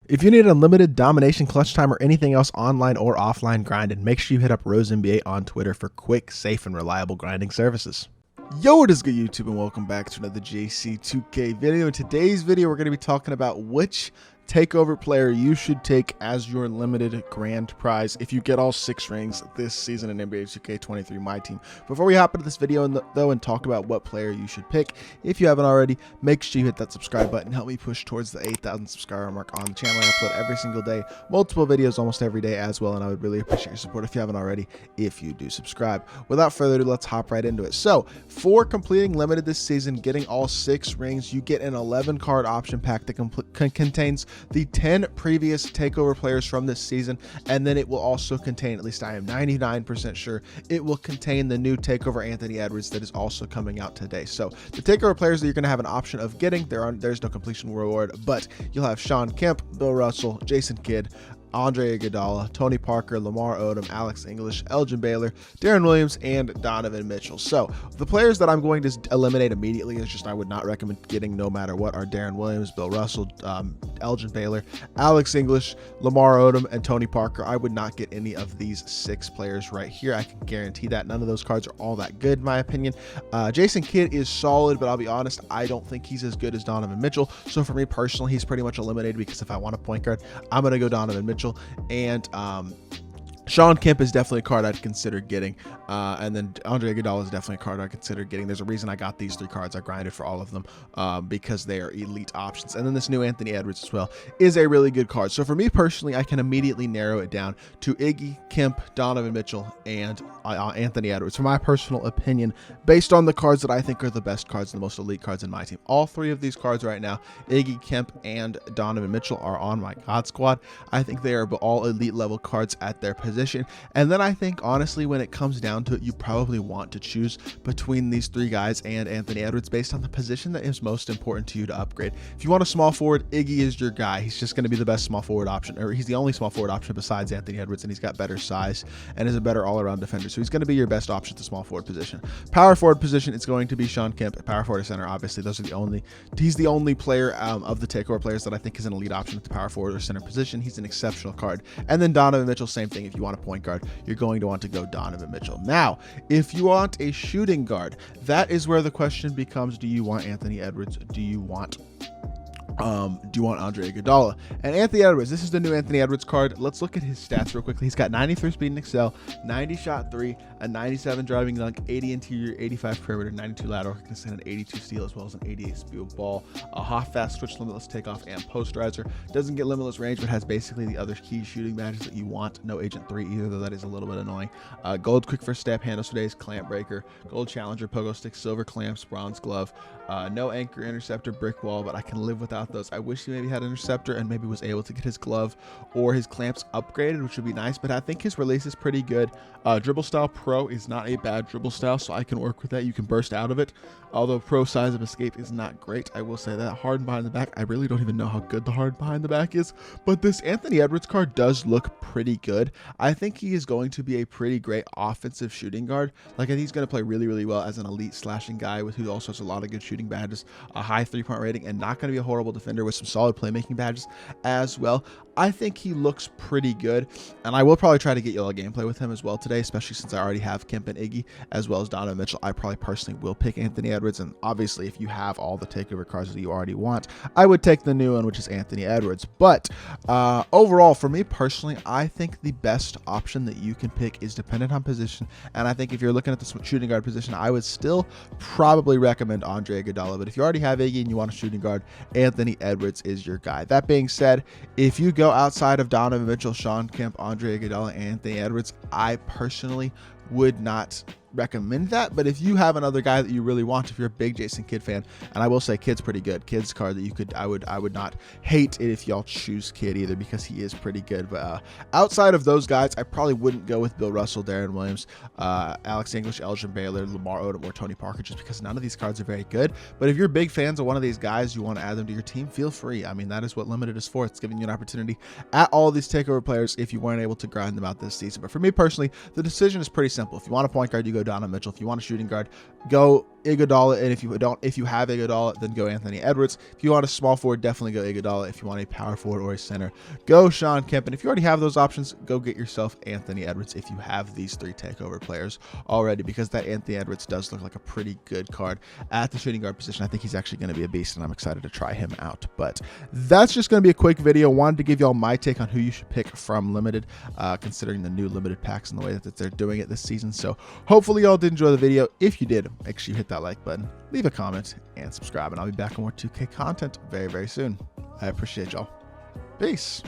If you need unlimited domination, clutch time, or anything else online or offline grinding, make sure you hit up RoseNBA on Twitter for quick, safe, and reliable grinding services. Yo, what is good, YouTube, and welcome back to another JC2K video. In today's video, we're going to be talking about which takeover player you should take as your limited grand prize if you get all 6 rings this season in NBA 2K23 MyTEAM. Before we hop into this video though and talk about what player you should pick, if you haven't already, make sure you hit that subscribe button. Help me push towards the 8,000 subscriber mark on the channel. I upload every single day, multiple videos almost every day as well, and I would really appreciate your support if you haven't already, if you do subscribe. Without further ado, let's hop right into it. So for completing limited this season, getting all 6 rings, you get an 11 card option pack that contains the 10 previous takeover players from this season, and then it will also contain, at least I am 99% sure, it will contain the new takeover Anthony Edwards that is also coming out today. So the takeover players that you're going to have an option of getting, there's no completion reward, but you'll have Shawn Kemp, Bill Russell, Jason Kidd, Andre Iguodala, Tony Parker, Lamar Odom, Alex English, Elgin Baylor, Darren Williams, and Donovan Mitchell. So the players that I'm going to eliminate immediately is just I would not recommend getting no matter what are Darren Williams, Bill Russell, Elgin Baylor, Alex English, Lamar Odom, and Tony Parker. I would not get any of these 6 players right here. I can guarantee that. None of those cards are all that good in my opinion. Jason Kidd is solid, but I'll be honest, I don't think he's as good as Donovan Mitchell. So for me personally, he's pretty much eliminated because if I want a point guard, I'm going to go Donovan Mitchell. And Shawn Kemp is definitely a card I'd consider getting, and then Andre Iguodala is definitely a card I'd consider getting. There's a reason I got these 3 cards. I grinded for all of them because they are elite options. And then this new Anthony Edwards as well is a really good card. So for me personally, I can immediately narrow it down to Iggy, Kemp, Donovan Mitchell, and Anthony Edwards. For my personal opinion, based on the cards that I think are the best cards and the most elite cards in my team. All 3 of these cards right now, Iggy, Kemp, and Donovan Mitchell, are on my God squad. I think they are all elite level cards at their position. And then I think honestly, when it comes down to it, you probably want to choose between these 3 guys and Anthony Edwards based on the position that is most important to you to upgrade. If you want a small forward, Iggy is your guy. He's just going to be the best small forward option, or he's the only small forward option besides Anthony Edwards, and he's got better size and is a better all-around defender. So he's going to be your best option at the small forward position. Power forward position, it's going to be Shawn Kemp. Power forward or center, obviously those are the only, he's the only player of the takeover players that I think is an elite option at the power forward or center position. He's an exceptional card. And then Donovan Mitchell, same thing. If you want a point guard, you're going to want to go Donovan Mitchell. Now, if you want a shooting guard, that is where the question becomes, do you want Anthony Edwards? Do you want Andre Iguodala? And Anthony Edwards, this is the new Anthony Edwards card. Let's look at his stats real quickly. He's got 93 speed and excel, 90 shot 3, a 97 driving dunk, 80 interior, 85 perimeter, 92 lateral, an 82 steal, as well as an 88 speed ball, a hot fast switch, limitless takeoff, and posterizer. Doesn't get limitless range, but has basically the other key shooting badges that you want. No Agent 3 either, though that is a little bit annoying. Gold quick first step, handles for days, clamp breaker, gold challenger, pogo stick, silver clamps, bronze glove, no anchor, interceptor, brick wall, but I can live without those. I wish he maybe had an interceptor and maybe was able to get his glove or his clamps upgraded, which would be nice, but I think his release is pretty good. Dribble style pro is not a bad dribble style, so I can work with that. You can burst out of it, although pro size of escape is not great. I will say that. Hard behind the back, I really don't even know how good the hard behind the back is, but this Anthony Edwards card does look pretty good. I think he is going to be a pretty great offensive shooting guard. Like, I think he's going to play really, really well as an elite slashing guy who also has a lot of good shooting badges, a high 3-point rating, and not going to be a horrible defender with some solid playmaking badges as well. I think he looks pretty good, and I will probably try to get y'all a gameplay with him as well today, especially since I already have Kemp and Iggy as well as Donovan Mitchell. I probably personally will pick Anthony Edwards, and obviously if you have all the takeover cards that you already want, I would take the new one, which is Anthony Edwards. But overall, for me personally, I think the best option that you can pick is dependent on position, and I think if you're looking at the shooting guard position, I would still probably recommend Andre Iguodala, but if you already have Iggy and you want a shooting guard, Anthony Edwards is your guy. That being said, if you go outside of Donovan Mitchell, Shawn Kemp, Andre Iguodala, and Anthony Edwards, I personally would not recommend that. But if you have another guy that you really want, if you're a big Jason Kidd fan, and I will say Kidd's pretty good. Kidd's card that you could, I would not hate it if y'all choose Kidd either, because he is pretty good. But outside of those guys, I probably wouldn't go with Bill Russell, Darren Williams, Alex English, Elgin Baylor, Lamar Odom, or Tony Parker, just because none of these cards are very good. But if you're big fans of one of these guys, you want to add them to your team, feel free. I mean, that is what limited is for. It's giving you an opportunity at all these takeover players if you weren't able to grind them out this season. But for me personally, the decision is pretty simple. If you want a point guard, you go Donovan Mitchell. If you want a shooting guard, go Iguodala, and if you have Iguodala, then go Anthony Edwards. If you want a small forward, definitely go Iguodala. If you want a power forward or a center, go Sean Kemp. And if you already have those options, go get yourself Anthony Edwards if you have these 3 takeover players already, because that Anthony Edwards does look like a pretty good card at the shooting guard position. I think he's actually going to be a beast, and I'm excited to try him out. But that's just going to be a quick video. Wanted to give y'all my take on who you should pick from Limited, considering the new Limited packs and the way that they're doing it this season. So hopefully y'all did enjoy the video. If you did, make sure you hit that like button, leave a comment, and subscribe, and I'll be back with more 2K content very, very soon. I appreciate y'all. Peace.